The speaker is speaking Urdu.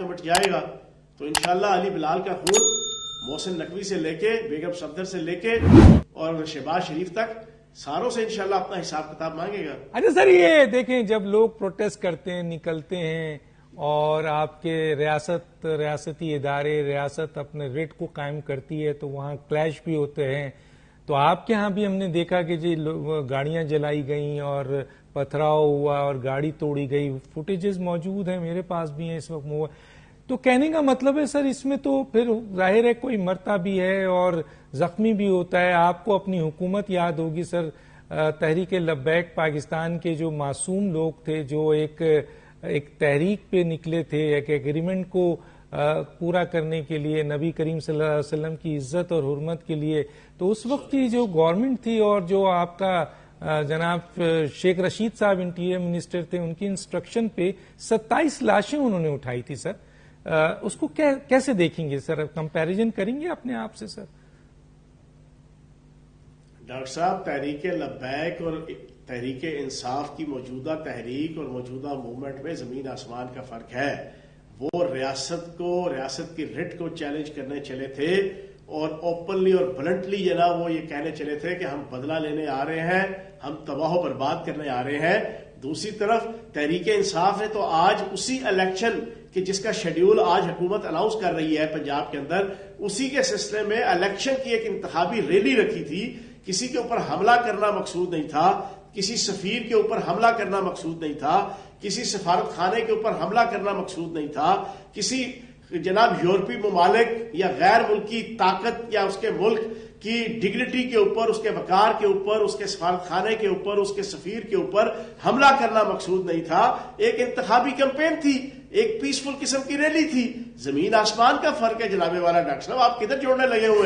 مٹ جائے گا تو انشاءاللہ علی بلال کا خون محسن نقوی سے لے کے بیگم صفدر سے لے کے اور شہباز شریف تک ساروں سے انشاءاللہ اپنا حساب کتاب مانگے گا. اچھا سر، یہ دیکھیں جب لوگ پروٹیسٹ کرتے ہیں، نکلتے ہیں اور آپ کے ریاستی ادارے ریاست اپنے ریٹ کو قائم کرتی ہے تو وہاں کلیش بھی ہوتے ہیں. تو آپ کے ہاں بھی ہم نے دیکھا کہ جی گاڑیاں جلائی گئیں اور پتھراؤ ہوا اور گاڑی توڑی گئی. فوٹیجز موجود ہیں، میرے پاس بھی ہیں اس وقت. تو کہنے کا مطلب ہے سر اس میں تو پھر ظاہر ہے کوئی مرتا بھی ہے اور زخمی بھی ہوتا ہے. آپ کو اپنی حکومت یاد ہوگی سر، تحریک لبیک پاکستان کے جو معصوم لوگ تھے جو ایک تحریک پہ نکلے تھے، ایک ایگریمنٹ کو پورا کرنے کے لیے نبی کریم صلی اللہ علیہ وسلم کی عزت اور حرمت کے لیے. تو اس وقت کی جو گورنمنٹ تھی اور جو آپ کا جناب شیخ رشید صاحب انٹیریئر منسٹر تھے، ان کی انسٹرکشن پہ 27 لاشیں انہوں نے اٹھائی تھی سر. اس کو کیسے دیکھیں گے سر؟ کمپیریزن کریں گے اپنے آپ سے سر؟ ڈاکٹر صاحب، تحریک لبیک اور تحریک انصاف کی موجودہ تحریک اور موجودہ موومنٹ میں زمین آسمان کا فرق ہے. وہ ریاست کی رٹ کو چیلنج کرنے چلے تھے اور اوپنلی اور بلنٹلی جناب وہ یہ کہنے چلے تھے کہ ہم بدلہ لینے آ رہے ہیں، ہم تباہ و برباد کرنے آ رہے ہیں. دوسری طرف تحریک انصاف نے تو آج اسی الیکشن کہ جس کا شیڈیول آج حکومت اناؤنس کر رہی ہے پنجاب کے اندر، اسی کے سلسلے میں الیکشن کی ایک انتخابی ریلی رکھی تھی. کسی کے اوپر حملہ کرنا مقصود نہیں تھا، کسی سفیر کے اوپر حملہ کرنا مقصود نہیں تھا، کسی سفارت خانے کے اوپر حملہ کرنا مقصود نہیں تھا، کسی جناب یورپی ممالک یا غیر ملکی طاقت یا اس کے ملک کی ڈگنیٹی کے اوپر، اس کے وقار کے اوپر، اس کے سفارت خانے کے اوپر، اس کے سفیر کے اوپر حملہ کرنا مقصود نہیں تھا. ایک انتخابی کیمپین تھی، ایک پیسفل قسم کی ریلی تھی. زمین آسمان کا فرق ہے جناب والا. ڈاکٹر صاحب آپ کدھر جوڑنے لگے ہوئے ہیں؟